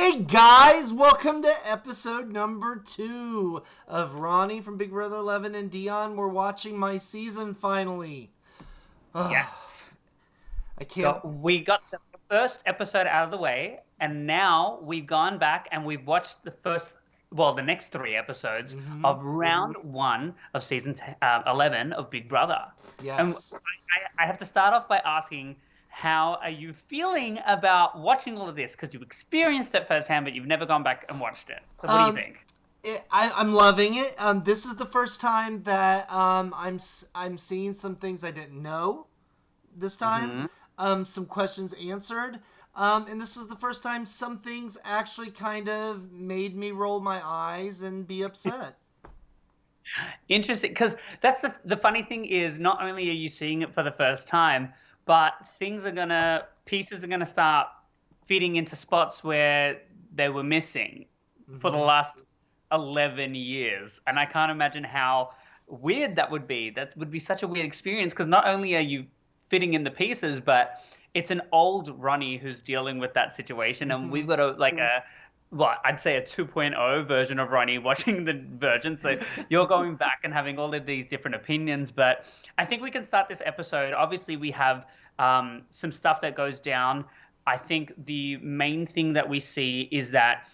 Hey guys, welcome to episode number 2 of Ronnie from Big Brother 11 and Dion. We're watching my season finally. Yes. I can't. So we got the first episode out of the way, and now we've gone back and we've watched the next three episodes Mhm. of round one of season 11 of Big Brother. And Yes. I have to start off by asking, how are you feeling about watching all of this? Because you've experienced it firsthand, but you've never gone back and watched it. So what do you Um, think? I'm loving it. This is the first time that I'm seeing some things I didn't know this time. Hmm. Some questions answered. And this was the first time some things actually kind of made me roll my eyes and be upset. Interesting, because that's the funny thing is not only are you seeing it for the first time, but pieces are gonna start fitting into spots where they were missing for the Hmm. last 11 years. And I can't imagine how weird that would be. That would be such a weird experience because not only are you fitting in the pieces, but it's an old Ronnie who's dealing with that situation, and we've Hmm. got I'd say a 2.0 version of Ronnie watching the version. So you're going back and having all of these different opinions. But I think we can start this episode. Obviously, we have some stuff that goes down. I think the main thing that we see is that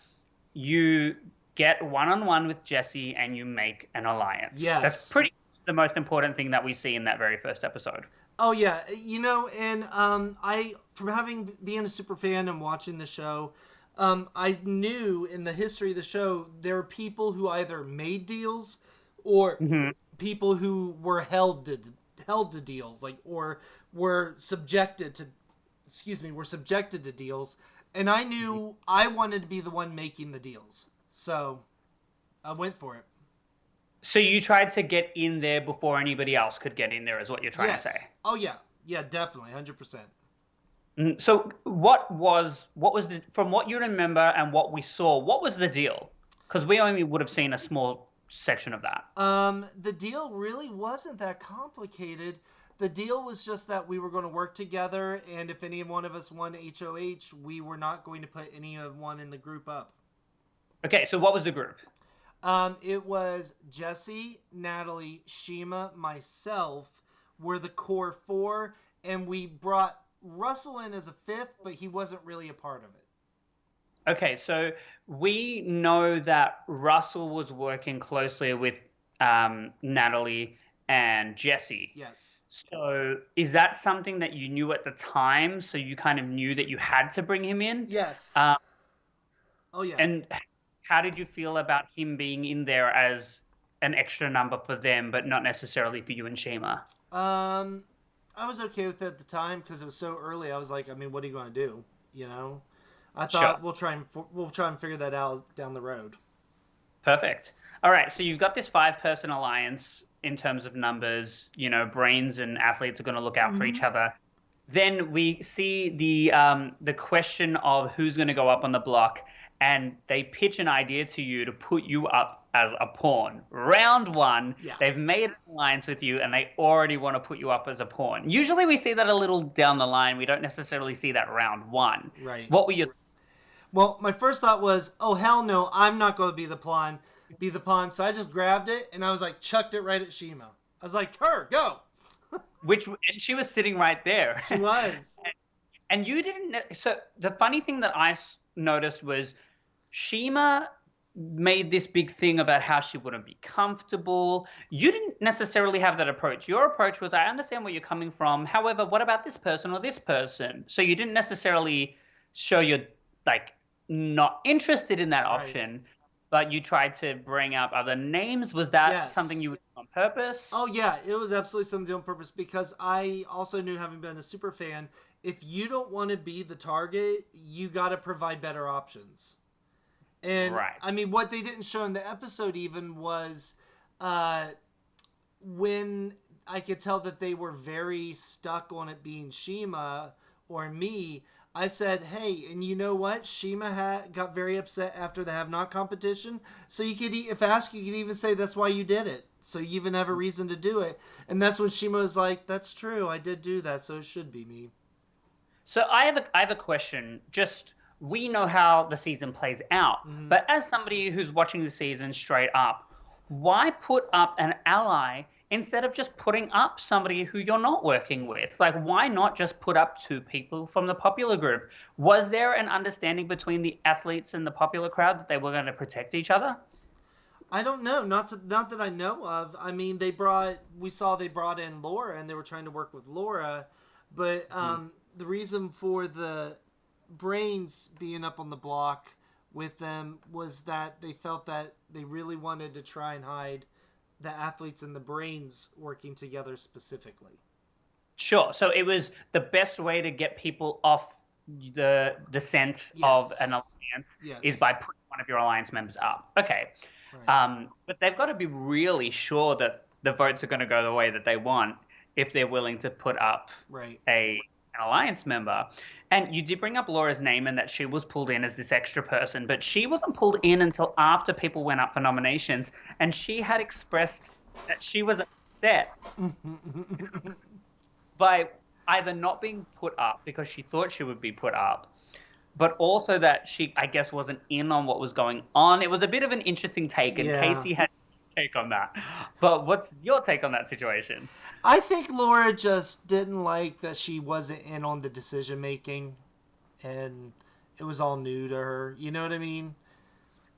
you get one-on-one with Jesse and you make an alliance. That's Yes. pretty much the most important thing that we see in that very first episode. Oh yeah, and I from having being a super fan and watching the show, I knew in the history of the show there are people who either made deals or Hmm. people who were held to deals, like or were subjected to were subjected to deals, and I knew I wanted to be the one making the deals, so I went for it. So you tried to get in there before anybody else could get in there, is what you're trying to say. Yes. Oh yeah. Yeah. Definitely. 100%. So what was the from what you remember and what we saw, what was the deal? Because we only would have seen a small section of that. The deal really wasn't that complicated. The deal was just that we were going to work together, and if any one of us won HOH, we were not going to put any of one in the group up. Okay, so what was the group? It was Jesse, Natalie, Shima, myself were the core four, and we brought Russell in as a fifth, but he wasn't really a part of it. Okay, so we know that Russell was working closely with Natalie and Jesse. Yes. So is that something that you knew at the time? So you kind of knew that you had to bring him in? Yes. Um, Oh yeah. and how did you feel about him being in there as an extra number for them, but not necessarily for you and Shima? Um, I was okay with it at the time because it was so early. I was like, I mean, what are you going to do? You know, I Sure. thought we'll try and figure that out down the road. Perfect. All right, so you've got this five-person alliance in terms of numbers. Brains and athletes are going to look out for each Mm-hmm. other. Then we see the question of who's going to go up on the block, and they pitch an idea to you to put you up as a pawn. Round one, Yeah. they've made an alliance with you, and they already want to put you up as a pawn. Usually, we see that a little down the line. We don't necessarily see that round one. Right. What were your Well, my first thought was, oh hell no, I'm not going to be the pawn. So I just grabbed it and I was like, chucked it right at Shima. I was like, her, go. which? And she was sitting right there. She was. And you didn't. So the funny thing that noticed was Shima made this big thing about how she wouldn't be comfortable. You didn't necessarily have that approach. Your approach was, I understand where you're coming from. However, what about this person or this person? So you didn't necessarily show you're like not interested in that Right. option, but you tried to bring up other names. Was that something Yes. you would do on purpose? Oh yeah, it was absolutely something on purpose because I also knew, having been a super fan, if you don't want to be the target, you got to provide better options. And Right. I mean, what they didn't show in the episode even was uh, when I could tell that they were very stuck on it being Shima or me. I said, "Hey, and you know what? Shima got very upset after the have not competition. So you could, if asked, you could even say that's why you did it. So you even have a reason to do it." And that's when Shima was like, "That's true. I did do that. So it should be me." So I have a question. Just we know how the season plays out. Hmm. But as somebody who's watching the season straight up, why put up an ally instead of just putting up somebody who you're not working with? Like, why not just put up two people from the popular group? Was there an understanding between the athletes and the popular crowd that they were going to protect each other? I don't know, not that I know of. I mean, we saw they brought in Laura, and they were trying to work with Laura, but the reason for the brains being up on the block with them was that they felt that they really wanted to try and hide the athletes and the brains working together specifically. Sure. So it was the best way to get people off the scent of an Yes. alliance is by Yes. putting one of your alliance members up. Okay. Right. But they've got to be really sure that the votes are going to go the way that they want if they're willing to put up Right. an alliance member. And you did bring up Laura's name and that she was pulled in as this extra person, but she wasn't pulled in until after people went up for nominations, and she had expressed that she was upset by either not being put up because she thought she would be put up, but also that she, I guess, wasn't in on what was going on. It was a bit of an interesting take, and Yeah. Casey had a take on that. But what's your take on that situation? I think Laura just didn't like that she wasn't in on the decision making, and it was all new to her. You know what I mean?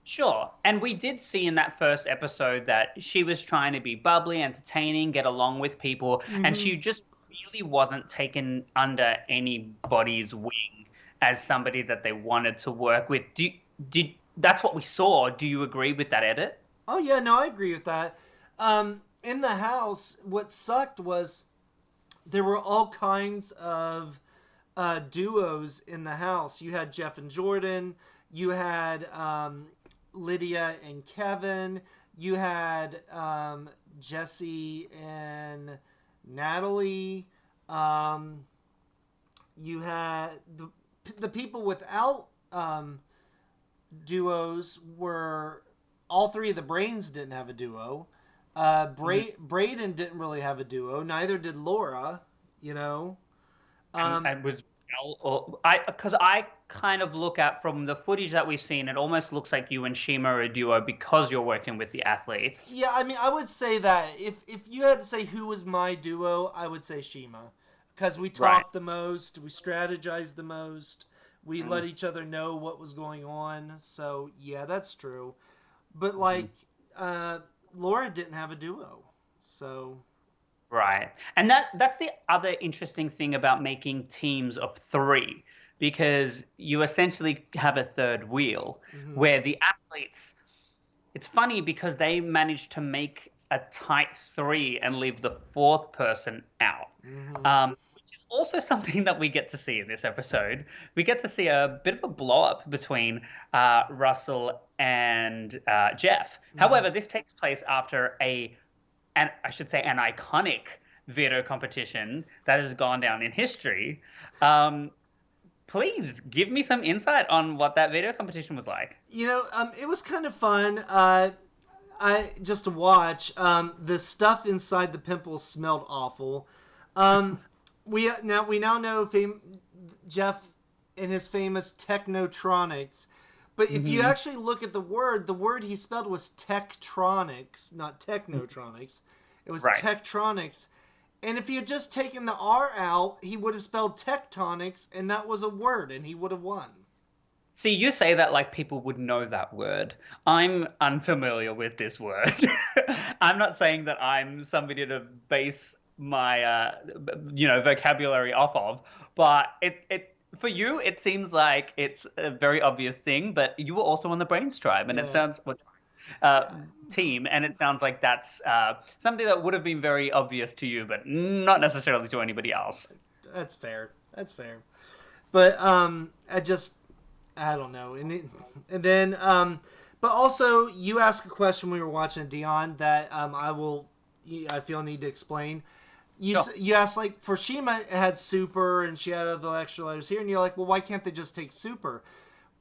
Sure. And we did see in that first episode that she was trying to be bubbly, entertaining, get along with people, and Mm-hmm. she just really wasn't taken under anybody's wing as somebody that they wanted to work with. Did that's what we saw? Do you agree with that edit? Oh yeah, no, I agree with that. In the house, what sucked was there were all kinds of duos in the house. You had Jeff and Jordan. You had Lydia and Kevin. You had Jesse and Natalie. Um, you had the people without duos were all three of the Brains didn't have a duo. Mhm. Braden didn't really have a duo. Neither did Laura. You know. Um, And was or I because I kind of look at from the footage that we've seen, it almost looks like you and Shima are a duo because you're working with the athletes. yeah, I mean, I would say that if you had to say who was my duo, I would say Shima, because we Right. talked the most, we strategized the most, we let each other know what was going on. So yeah, that's true. But Mm-hmm. like, uh, Laura didn't have a duo, so Right. And that's the other interesting thing about making teams of three, because you essentially have a third wheel hmm where the athletes, it's funny because they managed to make a tight three and leave the fourth person out. hmm Which is also something that we get to see in this episode. We get to see a bit of a blow up between Russell and Jeff. hmm However, this takes place after and I should say an iconic veto competition that has gone down in history. Um, please give me some insight on what that veto competition was like. it was kind of fun. I just to watch. The stuff inside the pimples smelled awful. Um, we now know Jeff and his famous technotronics. But if you Hmm. actually look at the word he spelled was tektronics, not technotronics. It was Right. tektronics. And if he had just taken the R out, he would have spelled tectonics, and that was a word, and he would have won. See, you say that like people would know that word. I'm unfamiliar with this word. I'm not saying that I'm somebody to base my vocabulary off of, but it for you it seems like it's a very obvious thing, but you were also on the Brains tribe and it Yeah, sounds uh yeah, team and it sounds like that's something that would have been very obvious to you, but not necessarily to anybody else. that's fair. That's fair. But I don't know, and then but also you asked a question when we were watching Dion that I feel I need to explain. Sure. You asked like for Shima it had super and she had the extra letters here, and you're like, well, why can't they just take super?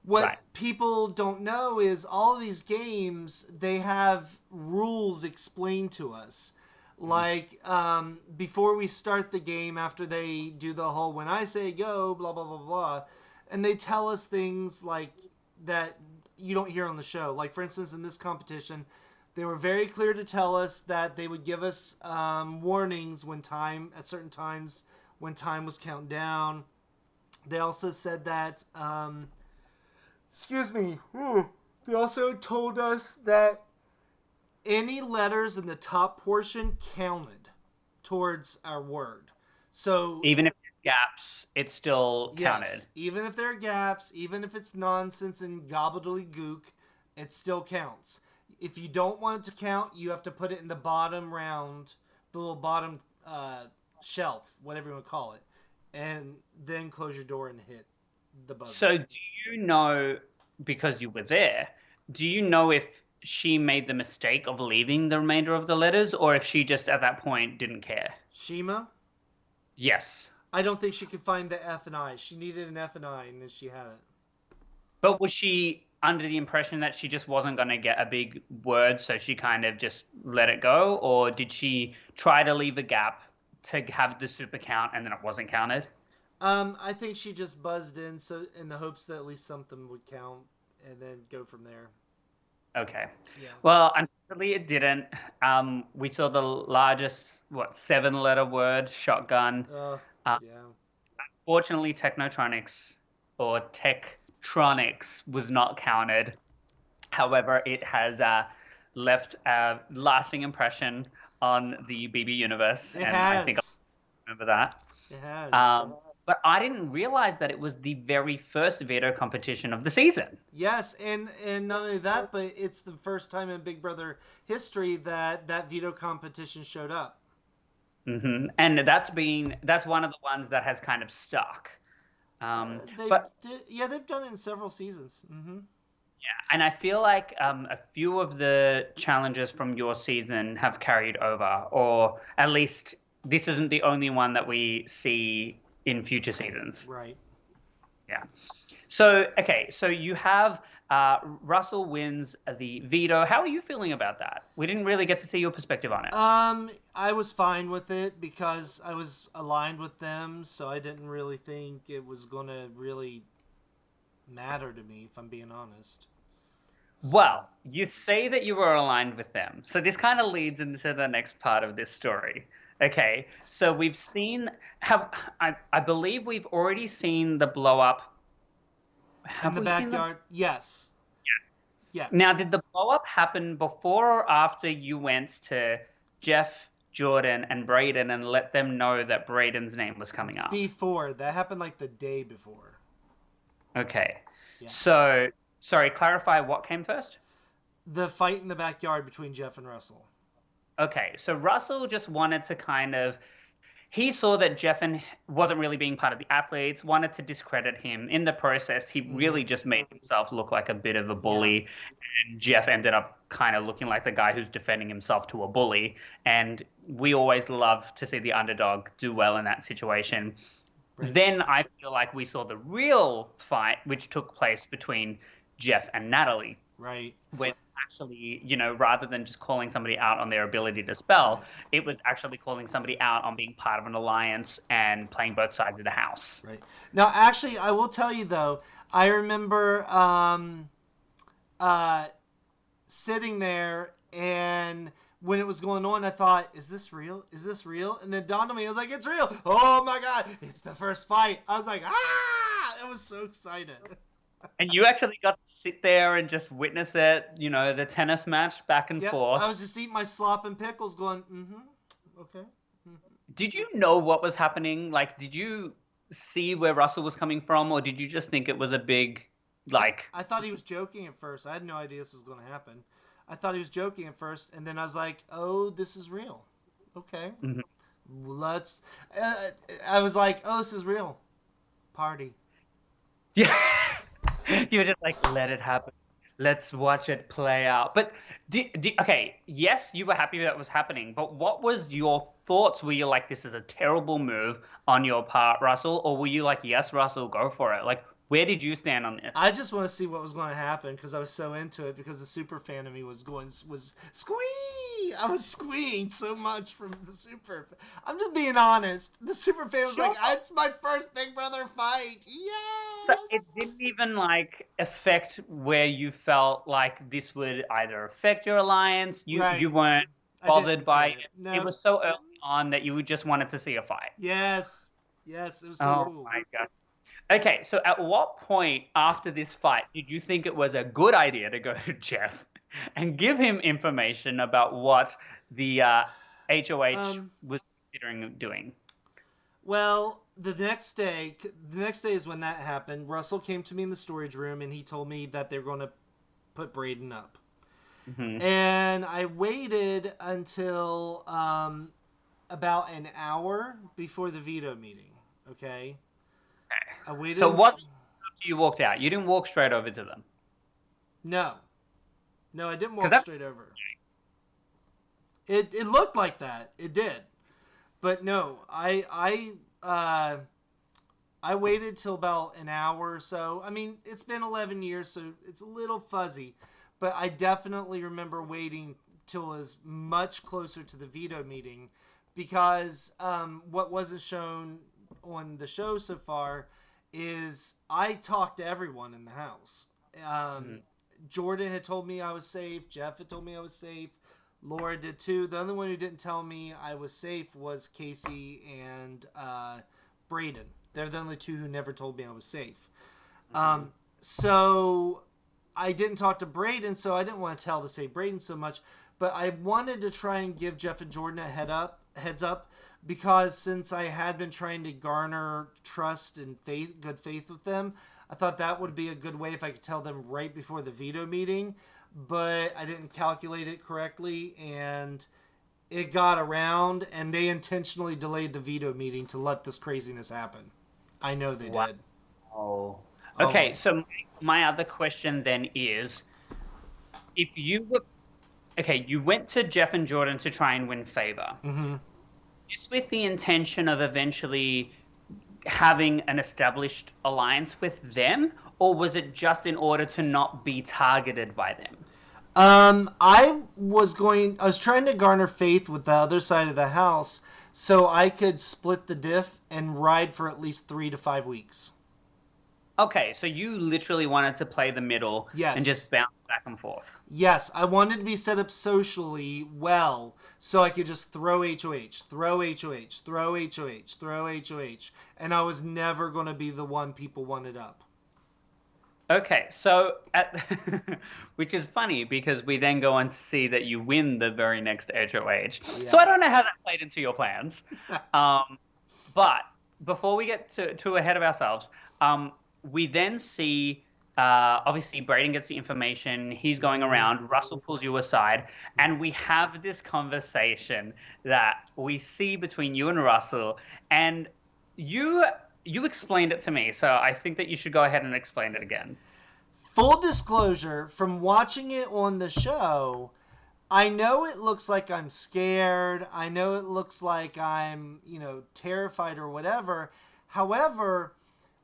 What Right. people don't know is all of these games they have rules explained to us. Mhm. Like before we start the game, after they do the whole "when I say go," blah blah blah blah. and they tell us things like that you don't hear on the show. Like for instance, in this competition, they were very clear to tell us that they would give us warnings when time at certain times when time was counting down. They also said that excuse me. They also told us that any letters in the top portion counted towards our word. So Even if there's gaps, it's still counted. yes, even if there are gaps, even if it's nonsense and gobbledygook, it still counts. If you don't want it to count, you have to put it in the bottom round, the little bottom shelf, whatever you want to call it, and then close your door and hit the buzzer. So, do you know, because you were there, do you know if she made the mistake of leaving the remainder of the letters, or if she just at that point didn't care? Shima, Yes. I don't think she could find the F and I. She needed an F and I, and then she had it. But was she under the impression that she just wasn't going to get a big word, so she kind of just let it go? Or did she try to leave a gap to have the super count and then it wasn't counted? I think she just buzzed in so in the hopes that at least something would count, and then go from there. Okay. Yeah. Well, unfortunately, it didn't. We saw the largest, what, seven-letter word, shotgun. Uh, Yeah. Fortunately, Technotronics or Tektronics was not counted. However, it has left a lasting impression on the BB universe, It and I think has. I'll remember that. It has. But I didn't realize that it was the very first veto competition of the season. Yes, and not only that, but it's the first time in Big Brother history that that veto competition showed up. And that's one of the ones that has kind of stuck. They But did, yeah, they've done it in several seasons. and I feel like a few of the challenges from your season have carried over, or at least this isn't the only one that we see in future seasons. Right. Yeah. So, okay, so you have Russell wins the veto. How are you feeling about that? We didn't really get to see your perspective on it. I was fine with it because I was aligned with them, so I didn't really think it was gonna really matter to me, if I'm being honest. So Well, you say that you were aligned with them. So this kind of leads into the next part of this story. Okay, so we've seen have I believe we've already seen the blow up. in Have the we seen the backyard, yes, Now, yes. did the blow up happen before or after you went to Jeff, Jordan, and Braden and let them know that Braden's name was coming up? Before that happened, like the day before. Okay. Yeah, So, sorry, clarify what came first? the fight in the backyard between Jeff and Russell. Okay, so Russell just wanted to kind of he saw that Jeffen wasn't really being part of the athletes, wanted to discredit him. In the process, he really just made himself look like a bit of a Yeah, bully. And Jeff ended up kind of looking like the guy who's defending himself to a bully. And we always love to see the underdog do well in that situation. right, Then I feel like we saw the real fight, which took place between Jeff and Natalie, right, when actually, rather than just calling somebody out on their ability to spell, right, it was actually calling somebody out on being part of an alliance and playing both sides of the house. right. Now, actually, I will tell you though, I remember uh, sitting there, and when it was going on, I thought, "Is this real? Is this real?" And then dawned on me, I was like, "It's real! Oh my god, it's the first fight!" I was like, "Ah!" I was so excited. And you actually got to sit there and just witness it, the tennis match back and Yep, I forth. was just eating my slop and pickles, going, okay. Did you know what was happening? Like, did you see where Russell was coming from, or did you just think it was a big, I like, I thought he was joking at first. I had no idea this was going to happen. I thought he was joking at first, and then I was like, "Oh, this is real." Okay, mhm. let's. I was like, "Oh, this is real." Party. Yeah. You were just like, let it happen. Let's watch it play out. But okay, yes, you were happy that was happening, but what was your thoughts? Were you like, this is a terrible move on your part, Russell? Or were you like, yes, Russell, go for it? Like, where did you stand on this? I just want to see what was going to happen because I was so into it because the super fan of me was going was squee I was squeeing so much from the super. I'm just being honest. The super fan was Sure. like, "It's my first Big Brother fight." So Yes. it didn't even like affect where you felt like this would either affect your alliance. You Right. weren't I bothered didn't by care. it. It Nope. was so early on that you just wanted to see a fight. Yes. Yes. It was so Oh cool. my god. Okay, so at what point after this fight did you think it was a good idea to go to Jeff and give him information about what the HOH Um. was considering doing? Well, the next day is when that happened. Russell came to me in the storage room and he told me that they're going to put Braden up. Hmm. And I waited until about an hour before the veto meeting. Okay, I So waited. what after you walked out? You didn't walk straight over to them No, no, I didn't because walk that's straight over. It looked like that. It did, but no, I waited till about an hour or so. I mean, it's been 11 years, so it's a little fuzzy, but I definitely remember waiting till it was much closer to the veto meeting because what wasn't shown on the show so far is I talked to everyone in the house. Um, Mhm. Jordan had told me I was safe. Jeff had told me I was safe. Laura did too. The only one who didn't tell me I was safe was Casey and Braden. They're the only two who never told me I was safe. Mhm. So I didn't talk to Braden, so I didn't want to tell to say Braden so much. But I wanted to try and give Jeff and Jordan a heads up, because since I had been trying to garner trust and good faith with them, I thought that would be a good way if I could tell them right before the veto meeting. But I didn't calculate it correctly, and it got around, and they intentionally delayed the veto meeting to let this craziness happen. I know they Wow. did. Oh, Okay, so my other question then is if you were okay, you went to Jeff and Jordan to try and win favor. mm-hmm. Is with the intention of eventually having an established alliance with them, or was it just in order to not be targeted by them? I was trying to garner faith with the other side of the house so I could split the diff and ride for at least 3 to 5 weeks. Okay, so you literally wanted to play the middle and Yes. just bounce back and forth. Yes, I wanted to be set up socially well so I could just throw HOH, throw HOH, throw HOH, throw HOH, and I was never going to be the one people wanted up. Okay, so at which is funny because we then go on to see that you win the very next HOH. So I don't know how Yes. that played into your plans. Um, but before we get too ahead of ourselves, we then see obviously Braden gets the information, he's going Mm-hmm. around, Russell pulls you aside, and we have this conversation that we see between you and Russell, and you you explained it to me, so I think that you should go ahead and explain it again. Full disclosure, from watching it on the show, I know it looks like I'm scared. I know it looks like I'm, terrified or whatever. However,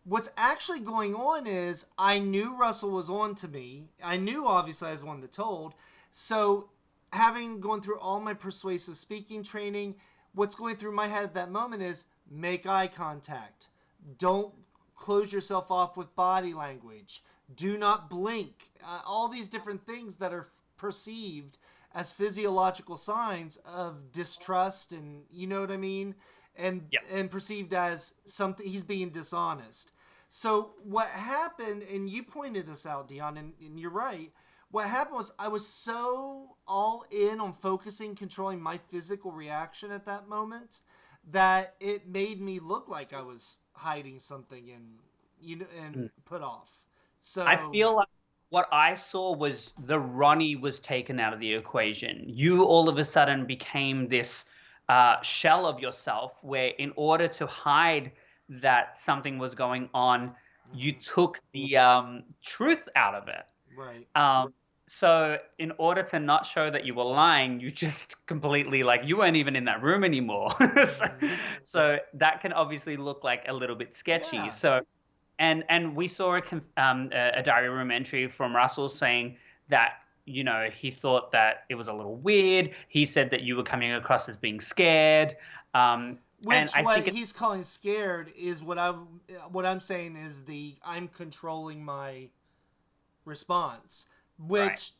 what's actually going on is I knew Russell was on to me. I knew obviously I was the one that told. So, having gone through all my persuasive speaking training, what's going through my head at that moment is make eye contact. Don't close yourself off with body language. Do not blink. All these different things that are perceived as physiological signs of distrust, and you know what I mean, and Yeah. and perceived as something he's being dishonest. So what happened, and you pointed this out, Dion, and you're right. What happened was I was so all in on focusing, controlling my physical reaction at that moment that it made me look like I was hiding something and put off. I So feel like what I saw was the Ronnie was taken out of the equation. You all of a sudden became this shell of yourself, where in order to hide that something was going on, you mhm, took the truth out of it. right, Um, so in order to not show that you were lying, you just completely like you weren't even in that room anymore. so, hmm, so that can obviously look like a little bit sketchy. yeah, So and we saw a diary room entry from Russell saying that he thought that it was a little weird. He said that you were coming across as being scared. And Which I what think he's calling scared is what I'm saying is the I'm controlling my response. right. Which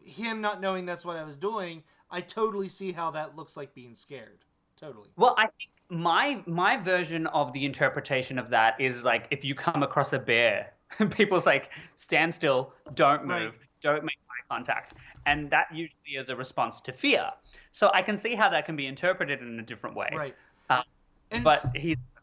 him not knowing that's what I was doing, I totally see how that looks like being scared. Totally. Well, I think my version of the interpretation of that is like if you come across a bear, people's like stand still, don't Right. move, don't make eye contact, and that usually is a response to fear. So I can see how that can be interpreted in a different way. Right. Um, And but he's a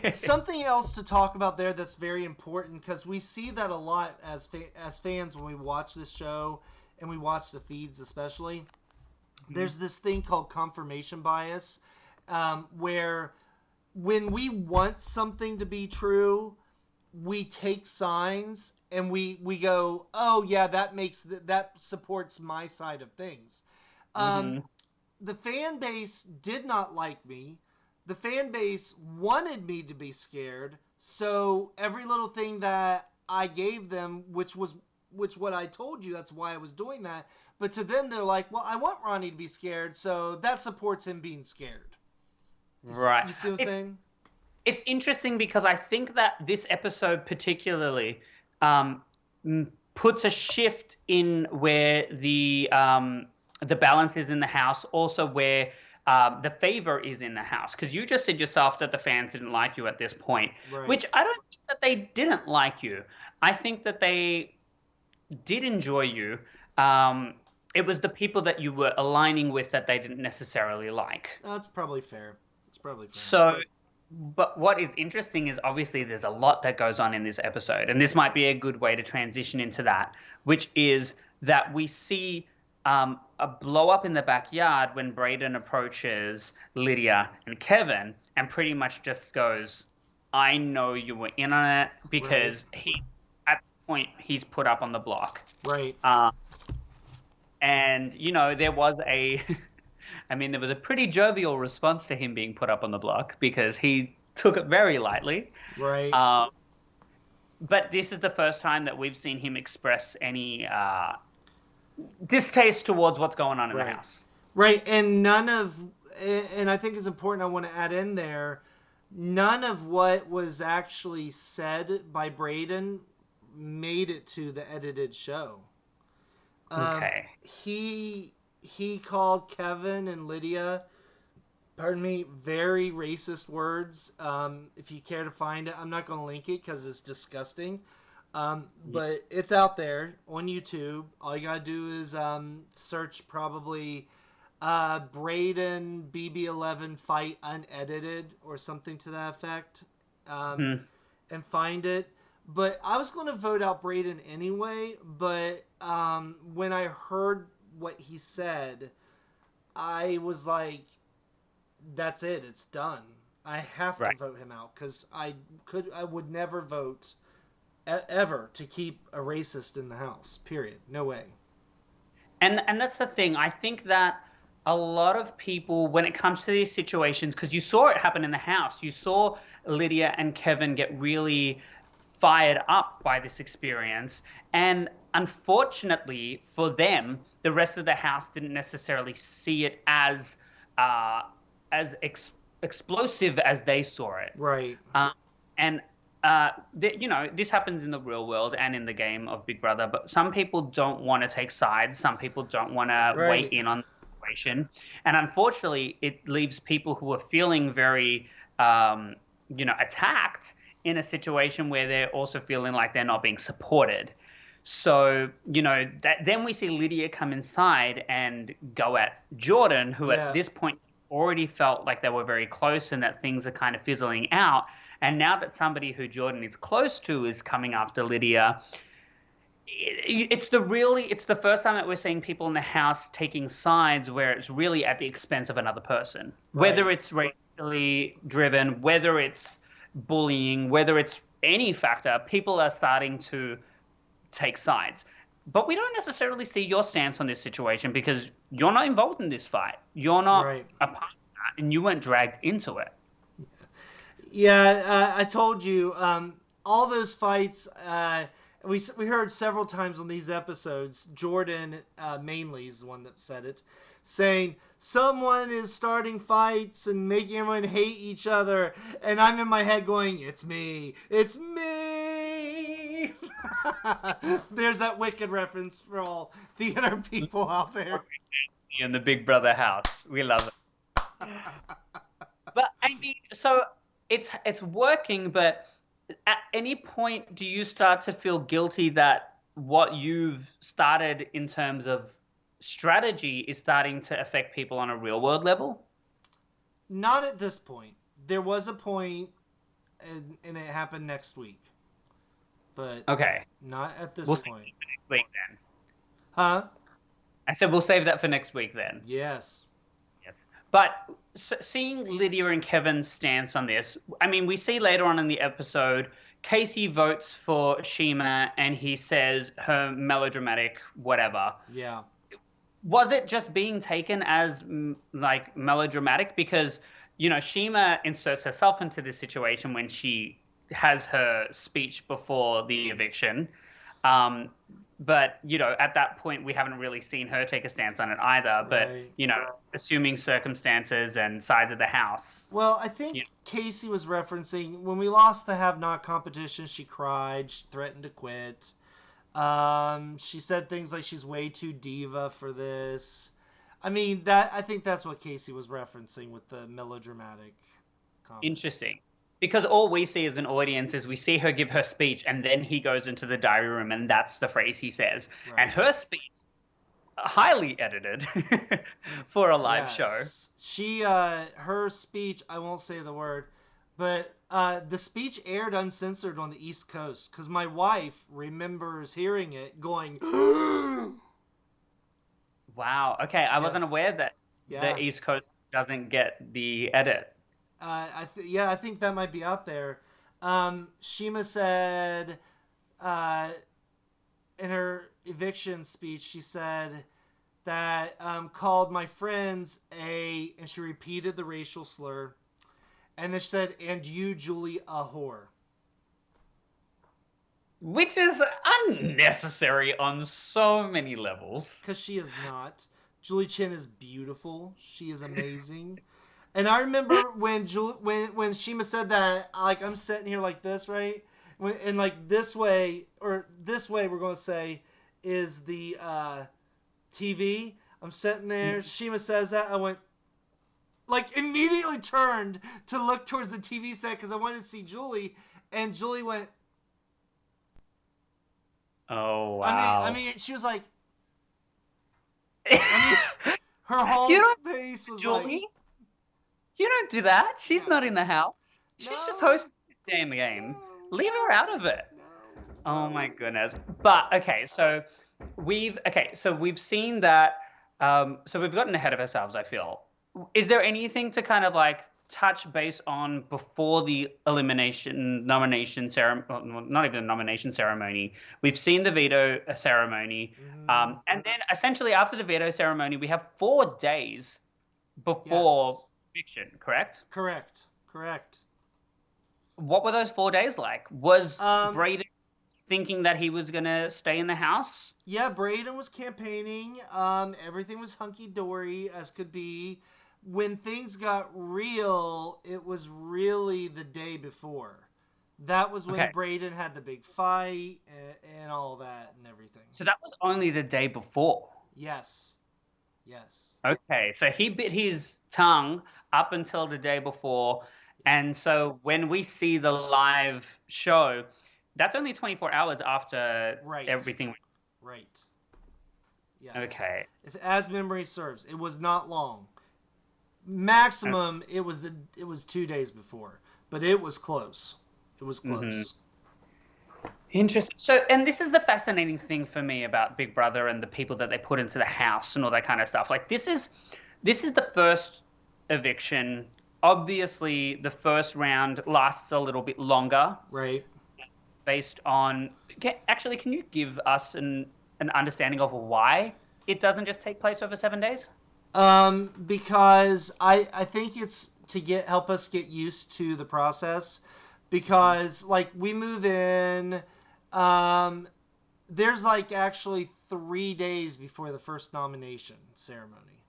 bear. something else to talk about there that's very important because we see that a lot as fans when we watch this show and we watch the feeds especially. There's this thing called confirmation bias, where when we want something to be true, we take signs and we go, oh yeah, that supports my side of things. Hmm. The fan base did not like me. The fan base wanted me to be scared. So every little thing that I gave them, which what I told you, that's why I was doing that. But to them, they're like, well, I want Ronnie to be scared, so that supports him being scared. Right. You see what I'm saying? It's interesting because I think that this episode particularly um, puts a shift in where the balance is in the house, also where the favor is in the house. Because you just said yourself that the fans didn't like you at this point, Right. which I don't think that they didn't like you. I think that they did enjoy you. Um, it was the people that you were aligning with that they didn't necessarily like. That's probably fair. It's probably fair. So, but what is interesting is obviously there's a lot that goes on in this episode, and this might be a good way to transition into that, which is that we see a blow up in the backyard when Brayden approaches Lydia and Kevin and pretty much just goes, I know you were in on it Right. because at the point, he's put up on the block. Right. Uh, and, there was I mean, there was a pretty jovial response to him being put up on the block because he took it very lightly. Right. Um, but this is the first time that we've seen him express any distaste towards what's going on in the Right. house. Right. And I think it's important, I want to add in there, none of what was actually said by Braden made it to the edited show. Okay. He called Kevin and Lydia, pardon me, very racist words. If you care to find it, I'm not going to link it because it's disgusting. But it's out there on YouTube. All you gotta do is search probably Braden BB11 fight unedited or something to that effect, Hmm. and find it. But I was going to vote out Braden anyway. But when I heard what he said, I was like, "That's it. It's done. I have to Right. vote him out because I would never vote ever to keep a racist in the house. Period. No way." And that's the thing. I think that a lot of people, when it comes to these situations, because you saw it happen in the house, you saw Lydia and Kevin get really fired up by this experience. And unfortunately for them, the rest of the house didn't necessarily see it uh, as explosive as they saw it. Right. And this happens in the real world and in the game of Big Brother, but some people don't want to take sides. Some people don't want to weigh Right. in on the situation. And unfortunately, it leaves people who are feeling very, attacked in a situation where they're also feeling like they're not being supported. So, then we see Lydia come inside and go at Jordan, who at Yeah. this point already felt like they were very close and that things are kind of fizzling out. And now that somebody who Jordan is close to is coming after Lydia, it's the first time that we're seeing people in the house taking sides where it's really at the expense of another person. Whether Right. it's racially driven, whether it's bullying, whether it's any factor, people are starting to take sides. But we don't necessarily see your stance on this situation because you're not involved in this fight. You're not Right. a part of that, and you weren't dragged into it. Yeah. I told you all those fights. we heard several times on these episodes. Jordan mainly is the one that said it, saying someone is starting fights and making everyone hate each other, and I'm in my head going, "It's me, it's me." There's that Wicked reference for all theater people out there. In the Big Brother house. We love it. But I mean, so it's working, but at any point do you start to feel guilty that what you've started in terms of strategy is starting to affect people on a real world level? Not at this point. There was a point, and it happened next week, but Okay. not at this We'll save point. that for next week then. Huh? I said we'll save that for next week then. Yes. Yes. But seeing Lydia and Kevin's stance on this, I mean, we see later on in the episode, Casey votes for Shima and he says her melodramatic whatever. Yeah. Was it just being taken as like melodramatic? Because, Shima inserts herself into this situation when she has her speech before the eviction. Um, but, at that point, we haven't really seen her take a stance on it either. But, Right. Assuming circumstances and size of the house. Well, I think Casey was referencing when we lost the have not competition, she cried, she threatened to quit. She said things like she's way too diva for this. I mean, I think that's what Casey was referencing with the melodramatic comment. Interesting. Because all we see as an audience is we see her give her speech and then he goes into the diary room and that's the phrase he says. Right. And her speech, highly edited for a live show. She, her speech, I won't say the word, but the speech aired uncensored on the East Coast because my wife remembers hearing it going, wow. Okay. I wasn't aware that the East Coast doesn't get the edit. I think that might be out there. Shima said in her eviction speech, she said that called my friends and she repeated the racial slur. And then she said, and you, Julie, a whore. Which is unnecessary on so many levels. Because she is not. Julie Chen is beautiful. She is amazing. And I remember when Shima said that, like, I'm sitting here like this, right? And like this way we're going to say, is the TV. I'm sitting there. Shima says that. I went, like, immediately turned to look towards the TV set because I wanted to see Julie. And Julie went, oh, wow. I mean, she was like, I mean, her whole face was Julie? like, you don't do that. She's not in the house. She's just hosting the damn game. No, leave her out of it. No. Oh my goodness. But okay, so we've seen that. So we've gotten ahead of ourselves, I feel. Is there anything to kind of like touch base on before the nomination ceremony? Not even the nomination ceremony. We've seen the veto ceremony, and then essentially after the veto ceremony, we have 4 days before eviction. Correct. What were those 4 days like? Was Brayden thinking that he was gonna stay in the house? Yeah, Brayden was campaigning. Everything was hunky-dory as could be. When things got real, it was really the day before. That was when Brayden had the big fight and all that and everything. So that was only the day before? Yes. Okay, so he bit his tongue up until the day before. And so when we see the live show, that's only 24 hours after everything. Right. Yeah. Okay. As memory serves, it was not long. Maximum, it was 2 days before, but it was close. Interesting. So, and this is the fascinating thing for me about Big Brother and the people that they put into the house and all that kind of stuff. Like this is the first eviction. Obviously, the first round lasts a little bit longer. Right. Based on, actually, can you give us an understanding of why it doesn't just take place over 7 days? Because I think it's to help us get used to the process. Because like we move in, There's like actually 3 days before the first nomination ceremony.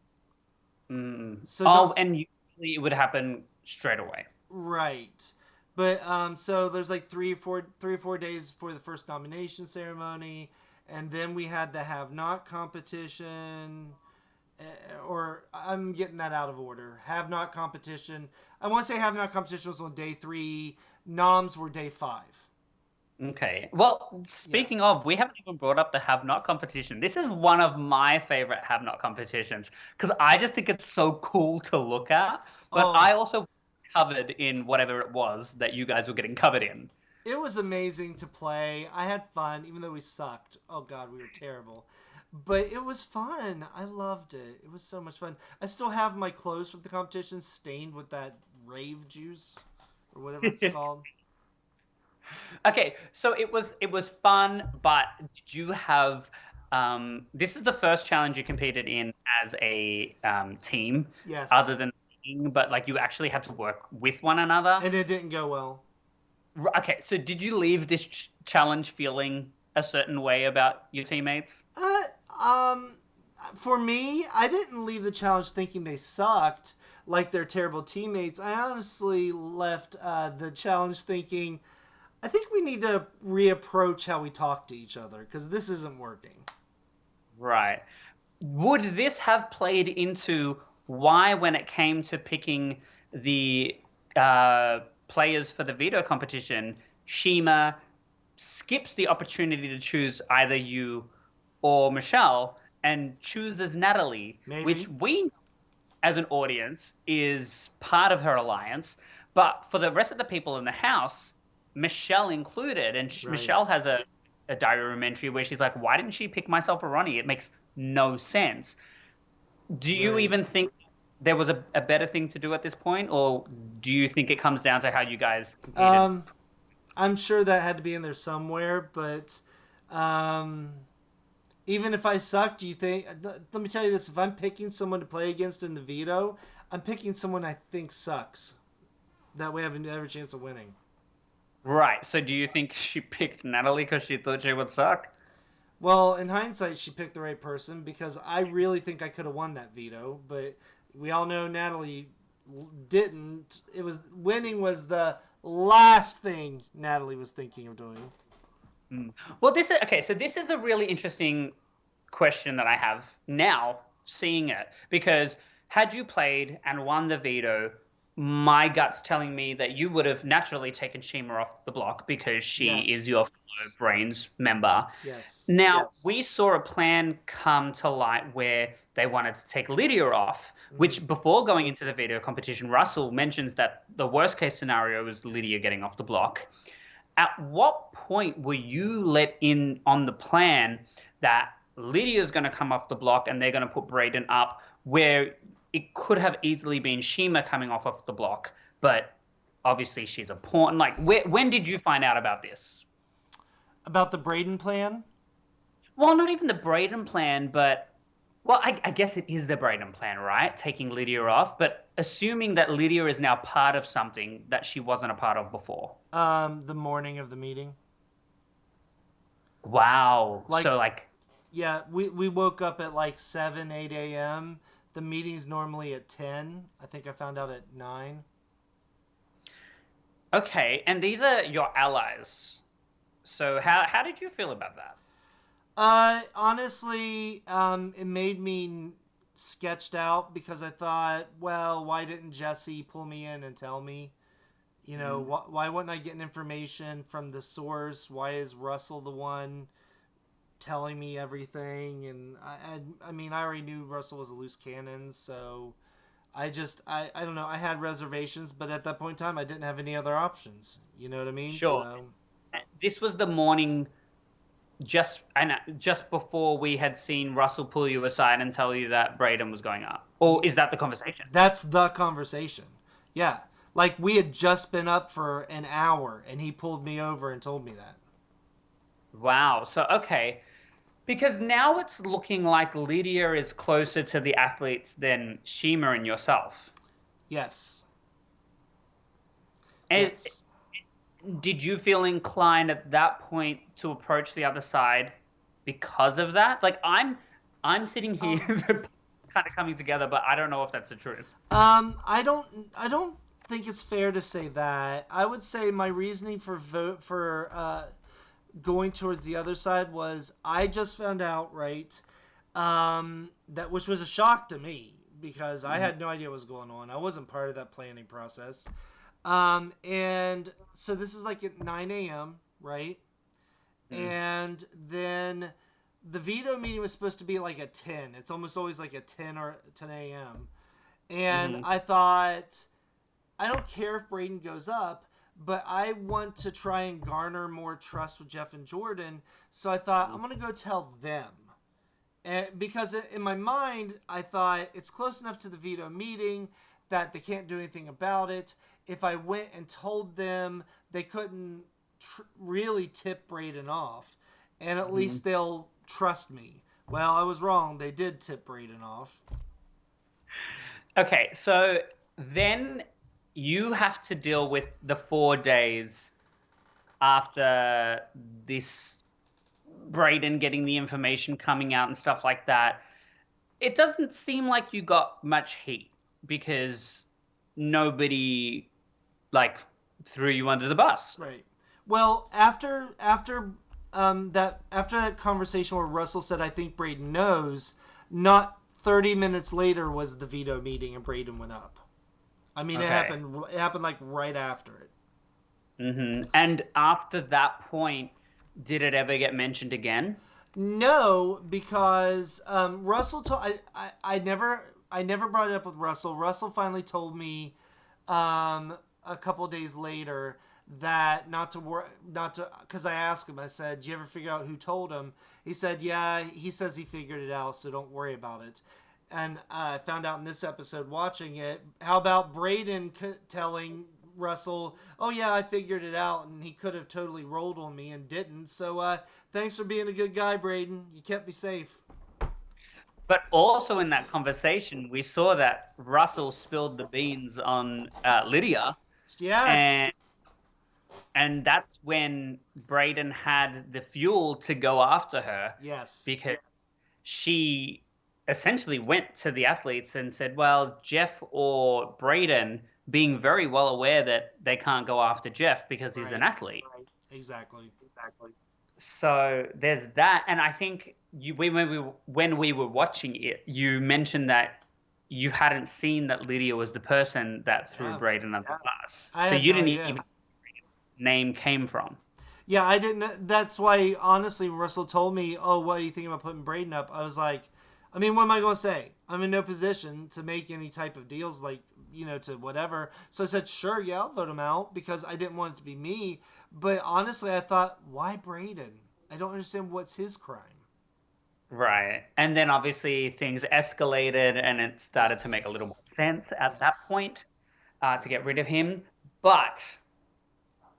Mm. So Oh, don't and usually it would happen straight away. right. But so there's like 3 or 4 days before the first nomination ceremony, and then we had the have not competition. Or I'm getting that out of order. Have not competition. I want to say have not competition was on day 3. Noms were day 5. Okay. Well, Yeah. speaking of, we haven't even brought up the have not competition. This is one of my favorite have not competitions because I just think it's so cool to look at. But Oh, I also covered in whatever it was that you guys were getting covered in. it was amazing to play. I had fun, even though we sucked. Oh God, we were terrible. But it was fun. I loved it. It was so much fun. I still have my clothes from the competition stained with that rave juice or whatever it's called. Okay, so it was fun, but did you have this is the first challenge you competed in as a team other Yes. than singing, but like you actually had to work with one another. And it didn't go well. Okay, so did you leave this challenge feeling a certain way about your teammates? Uh, um, for me, I didn't leave the challenge thinking they sucked like their terrible teammates. I honestly left the challenge thinking, I think we need to reapproach how we talk to each other because this isn't working. Right. Would this have played into why, when it came to picking the players for the veto competition, Shima skips the opportunity to choose either you or Michelle and chooses Natalie, which Maybe. we, as an audience, is part of her alliance. But for the rest of the people in the house, Michelle included, and Right. Michelle has a diary room entry where she's like, "Why didn't she pick myself or Ronnie? It makes no sense." Do you Right. even think there was a better thing to do at this point, or do you think it comes down to how you guys competed? Um, I'm sure that had to be in there somewhere, but um, even if I sucked, do you think? Let me tell you this: if I'm picking someone to play against in the veto, I'm picking someone I think sucks. That way, I have every chance of winning. Right. So do you think she picked Natalie because she thought she would suck? Well, in hindsight, she picked the right person because I really think I could have won that veto, but we all know Natalie didn't. It was winning was the last thing Natalie was thinking of doing. Mm. Well, this is okay. So this is a really interesting question that I have now, seeing it, because had you played and won the veto, my gut's telling me that you would have naturally taken Shima off the block because she is Yes. your fellow Brains member. Yes. Now, we saw a plan come to light where they wanted to take Lydia off, Mm. which before going into the veto competition, Russell mentions that the worst case scenario was Lydia getting off the block. At what point were you let in on the plan that Lydia's going to come off the block and they're going to put Brayden up, where it could have easily been Shima coming off the block, but obviously she's a pawn. Like, when did you find out about this? About the Braden plan? Well, not even the Brayden plan, but well, I guess it is the Brayden plan, right? Taking Lydia off, but assuming that Lydia is now part of something that she wasn't a part of before. The morning of the meeting. Wow. Like, So like, yeah, we woke up at like 7, 8 a.m. The meeting's normally at 10. I think I found out at 9. okay, and these are your allies. So how did you feel about that? Honestly, it made me sketched out because I thought, well, why didn't Jesse pull me in and tell me? You know, Mm. why wouldn't I get information from the source? Why is Russell the one telling me everything? And I mean, I already knew Russell was a loose cannon, so I don't know. I had reservations, but at that point in time, I didn't have any other options. You know what I mean? Sure. So This was the morning just before we had seen Russell pull you aside and tell you that Braden was going up. Or is that the conversation? that's the conversation. Yeah. Like we had just been up for an hour and he pulled me over and told me that. Wow. So okay. Because now it's looking like Lydia is closer to the athletes than Shima and yourself. Yes. And Yes. did you feel inclined at that point to approach the other side because of that. Like I'm sitting here Um, the pieces kind of coming together, but I don't know if that's the truth. I don't think it's fair to say that. I would say my reasoning for vote for going towards the other side was I just found out, right, that which was a shock to me because I Mhm. had no idea what was going on. I wasn't part of that planning process. And so this is like at 9 a.m., right? And then the veto meeting was supposed to be like at 10. It's almost always like at 10 or 10 a.m. And Mhm. I thought, I don't care if Braden goes up, but I want to try and garner more trust with Jeff and Jordan. So I thought, I'm going to go tell them. And because in my mind, I thought it's close enough to the veto meeting that they can't do anything about it. If I went and told them, they couldn't really tip Braden off, and at Mhm. least they'll trust me. Well, I was wrong. They did tip Braden off. Okay, so then you have to deal with the 4 days after this Brayden getting the information coming out and stuff like that. It doesn't seem like you got much heat because nobody like threw you under the bus. Right. Well, after that conversation where Russell said, "I think Braden knows," not 30 minutes later was the veto meeting, and Braden went up. I mean, it Okay. happened. It happened like right after it. And after that point, did it ever get mentioned again? No, because Russell told I never brought it up with Russell. Russell finally told me a couple days later that not to worry, not to, because I asked him. I said, "Do you ever figure out who told him?" He said, "Yeah." He says he figured it out, so don't worry about it. And I found out in this episode watching it. How about Braden telling Russell, "Oh yeah, I figured it out," and he could have totally rolled on me and didn't. So thanks for being a good guy, Braden. You kept me safe. But also in that conversation, we saw that Russell spilled the beans on Lydia, and Yes. and that's when Brayden had the fuel to go after her Yes. because she essentially went to the athletes and said, "Well, Jeff or Brayden," being very well aware that they can't go after Jeff because he's an Right. athlete. Exactly. So there's that, and I think when we were watching it, you mentioned that you hadn't seen that Lydia was the person that threw Yeah. Brayden under the bus, I so had you no didn't idea. even name came from. Yeah, I didn't. That's why, honestly, when Russell told me, "Oh, what do you think about putting Braden up?" I was like, I mean, what am I going to say? I'm in no position to make any type of deals, like, to whatever. So I said, "Sure, yeah, I'll vote him out," because I didn't want it to be me. But honestly, I thought, why Braden? I don't understand what's his crime. Right. And then obviously things escalated and it started to make a little Yes. more sense at that Yes. point to Right. get rid of him. But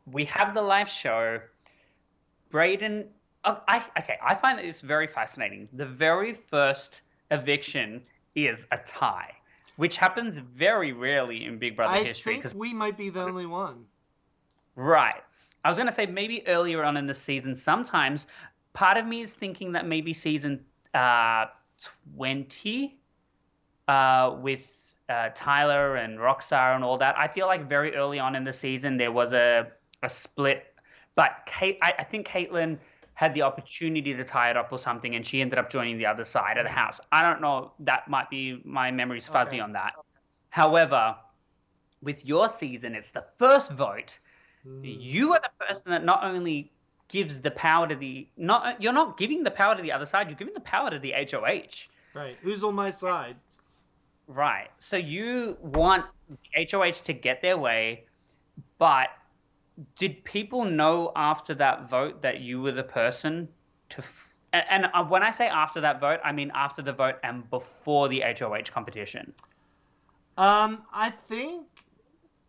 we have the live show. Braden, okay, I find this very fascinating. The very first eviction is a tie, which happens very rarely in Big Brother I history. think Because we might be the only one. right, I was gonna say maybe earlier on in the season, sometimes part of me is thinking that maybe season uh 20 with Tyler and Rockstar and all that. I feel like very early on in the season there was a split, but I think Caitlyn had the opportunity to tie it up or something, and she ended up joining the other side of the Mm, house. I don't know. That might be my memory's fuzzy okay. on that. However, with your season, it's the first vote. Mm, You are the person that not only gives the power to the not you're not giving the power to the other side, you're giving the power to the HOH. right. Who's on my side? Right. So you want HOH to get their way, but did people know after that vote that you were the person to? And when I say after that vote, I mean after the vote and before the HOH competition.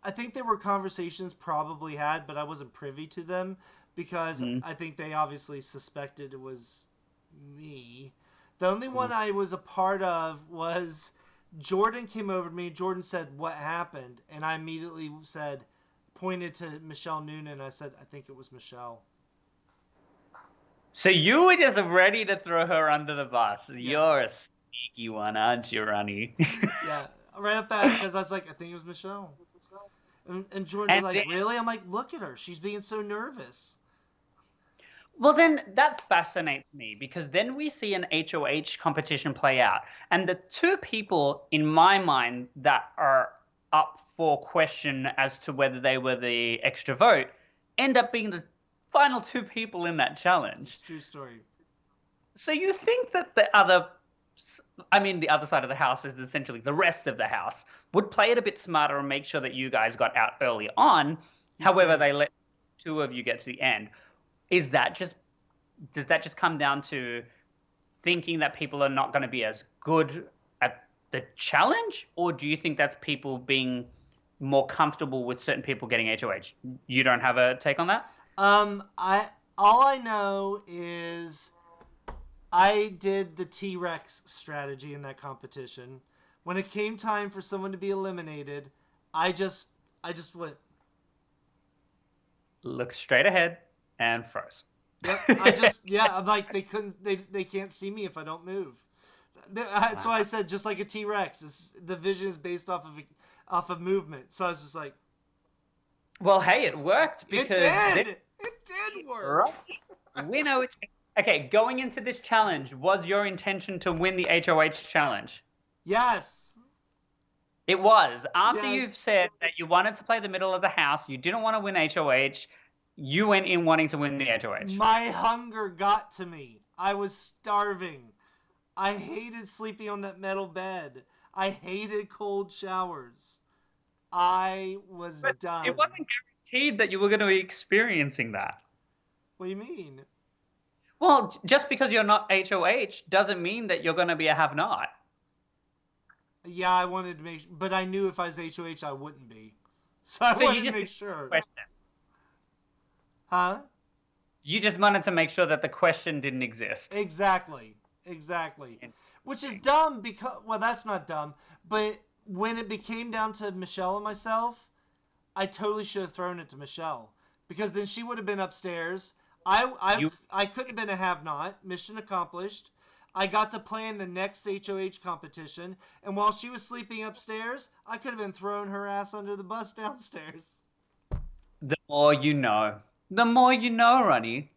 I think there were conversations probably had, but I wasn't privy to them because Mm-hmm. I think they obviously suspected it was me. The only one I was a part of was Jordan came over to me. Jordan said, "What happened?" And I immediately said, pointed to Michelle Noonan. I said, "I think it was Michelle." So you were just ready to throw her under the bus. Yeah, You're a sneaky one, aren't you, Ronnie? yeah. Right off that, because I was like, I think it was Michelle. And Jordan's And like, then, really? I'm like, look at her. She's being so nervous. well, then that fascinates me because then we see an HOH competition play out. And the two people in my mind that are up for question as to whether they were the extra vote end up being the final two people in that challenge. It's a true story. So you think that the other, I mean, the other side of the house is essentially the rest of the house, would play it a bit smarter and make sure that you guys got out early on. You'd However, they think. let two of you get to the end. Is that just, does that just come down to thinking that people are not going to be as good at the challenge? Or do you think that's people being more comfortable with certain people getting HOH? You don't have a take on that? I all I know is I did the T-Rex strategy in that competition. When it came time for someone to be eliminated, I just went. Look straight ahead and froze. Yep. I'm like they can't see me if I don't move. That's why I Wow. said just like a T-Rex. The vision is based off of movement. So I was just like, Well, hey, it worked it because did. this It did work. right, we know it. Okay, going into this challenge, was your intention to win the HOH challenge? Yes. It was. After you've Yes. said that you wanted to play the middle of the house, you didn't want to win HOH, you went in wanting to win the HOH. My hunger got to me. I was starving. I hated sleeping on that metal bed. I hated cold showers. I was But it done. wasn't guaranteed that you were going to be experiencing that. What do you mean? Well, just because you're not HOH doesn't mean that you're going to be a have not. Yeah, I wanted to make, but I knew if I was HOH, I wouldn't be. So I So you wanted to just make sure. question. Huh? You just wanted to make sure that the question didn't exist. Exactly. Exactly. Which is Interesting. dumb because, well, that's not dumb, but when it became down to Michelle and myself, I totally should have thrown it to Michelle because then she would have been upstairs. You I couldn't have been a have not. Mission accomplished. I got to play in the next HOH competition, and while she was sleeping upstairs, I could have been throwing her ass under the bus downstairs. The more you know. The more you know, Ronnie.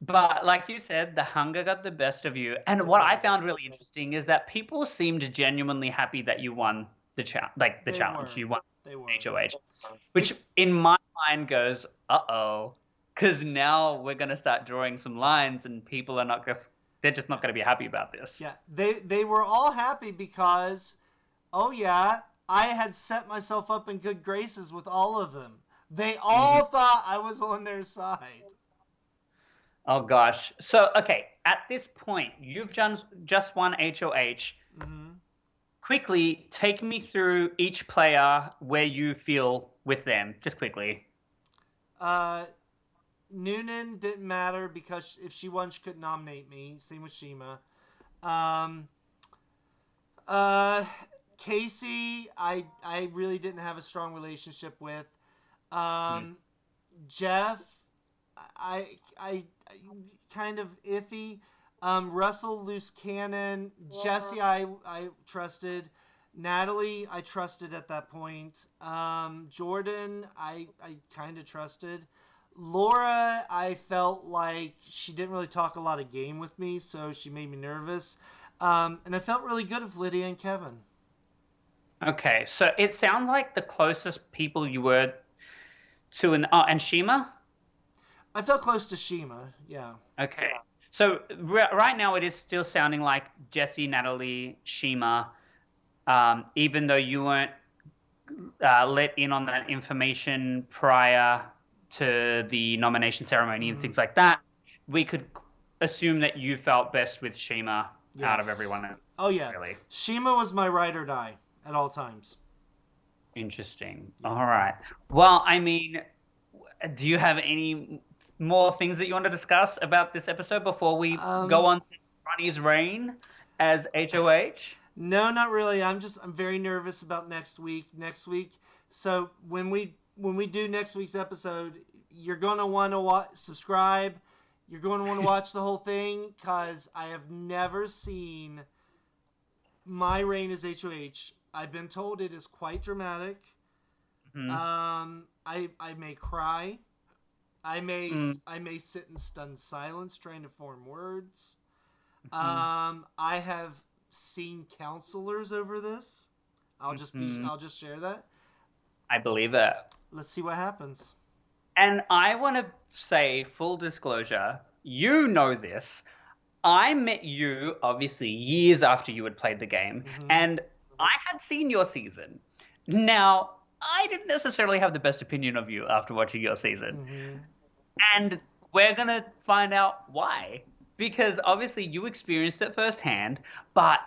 But like you said, the hunger got the best of you. And It what I did. found really interesting is that people seemed genuinely happy that you won the They challenge. were. You won They were. HOH, which Bec- in my mind goes, uh-oh, because now we're gonna start drawing some lines, and people are not just they're just not yeah. gonna be happy about this. Yeah. They were all happy because, oh yeah, I had set myself up in good graces with all of them. They Mhm. all thought I was on their side. Oh gosh. So okay, at this point, you've just won HOH. Mm-hmm. Quickly take me through each player where you feel with them, just quickly. Uh, Noonan didn't matter because if she won, she couldn't nominate me. Same with Shima. Um, uh, Casey, I really didn't have a strong relationship with. Hmm. Jeff, I kind of iffy. Russell, loose cannon. Jesse, I trusted. Natalie, I trusted at that point. Jordan, I kind of trusted. Laura, I felt like she didn't really talk a lot of game with me, so she made me nervous. And I felt really good with Lydia and Kevin. Okay, so it sounds like the closest people you were to an and Shima. I felt close to Shima, yeah. Okay, so right now it is still sounding like Jesse, Natalie, Shima. Even though you weren't let in on that information prior to the nomination ceremony and Mm, things like that, we could assume that you felt best with Shima out of yes. everyone else, Oh, yeah. really. Shima was my ride or die at all times. Interesting. Yeah. All right. Well, I mean, do you have any more things that you want to discuss about this episode before we go Um, on to Ronnie's reign as HOH? no, not really. I'm very nervous about next week. So when we do next week's episode, you're gonna want to subscribe You're going to want to watch the whole thing because I have never seen my reign as HOH. I've been told it is quite dramatic. Mm-hmm. I may cry. I may Mm-hmm. I may sit in stunned silence trying to form words. Mm-hmm. I have seen counselors over this. Mm-hmm. I'll just share that. I believe it. Let's see what happens. And I want to say, full disclosure, you know this. I met you obviously years after you had played the game, Mm-hmm. and I had seen your season. Now, I didn't necessarily have the best opinion of you after watching your season. Mm-hmm. And we're going to find out why. Because obviously you experienced it firsthand, but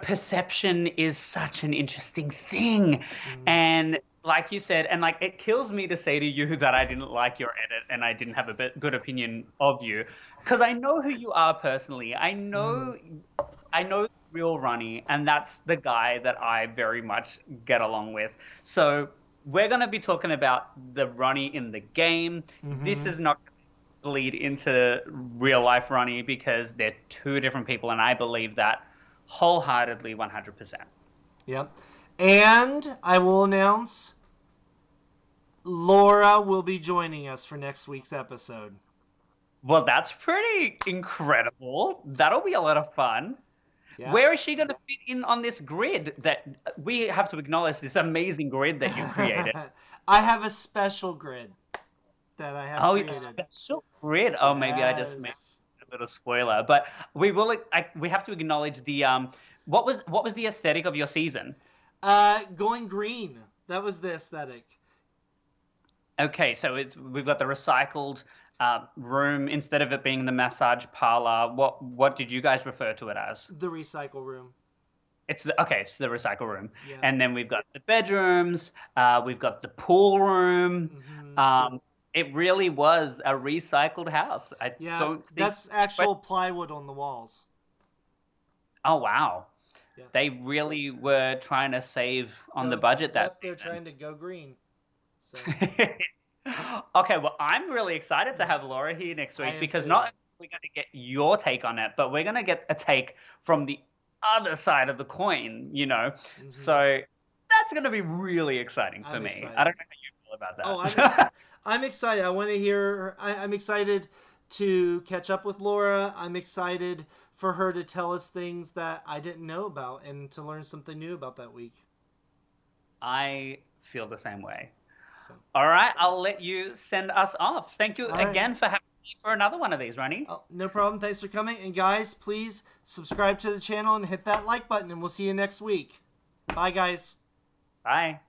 perception is such an interesting thing. Mm-hmm. And like you said, and like it kills me to say to you that I didn't like your edit and I didn't have a good opinion of you because I know who you are personally. Mm-hmm. I know the real Ronnie, and that's the guy that I very much get along with. So we're going to be talking about the Ronnie in the game. This Mm-hmm. is not bleed into real life Ronnie because they're two different people, and I believe that wholeheartedly 100%. Yep. And I will announce Laura will be joining us for next week's episode. Well, that's pretty incredible. That'll be a lot of fun. Yeah. Where is she going to fit in on this grid that we have to acknowledge this amazing grid that you created? I have a special grid that I have Oh, a created. special grid. Oh, maybe I just made Yes. a little spoiler, but we have to acknowledge the what was the aesthetic of your season? Going green. That was the aesthetic. Okay, so we've got the recycled room instead of it being the massage parlor. What did you guys refer to it as? The recycle room. It's the recycle room, Yeah. and then we've got the bedrooms. We've got the pool room. Mm-hmm. Um, it really was a recycled house. I Yeah, don't think. that's actual plywood on the walls. Oh wow, Yeah. they really were trying to save on the budget that Yep, they're season. trying to go green. So Okay, well, I'm really excited to have Laura here next I week am because too. not only are we going to get your take on it, but we're going to get a take from the other side of the coin. Mm-hmm. So that's going to be really exciting for I'm me. I excited. don't know how you feel about Oh, that. I'm excited. I want to hear. I'm excited to catch up with Laura. I'm excited for her to tell us things that I didn't know about and to learn something new about that week. I feel the same way. So, All right, I'll let you send us off. Thank you all right. again for having me for another one of these, Ronnie. Oh, no problem. Thanks for coming. And guys, please subscribe to the channel and hit that like button, and we'll see you next week. Bye, guys. Bye.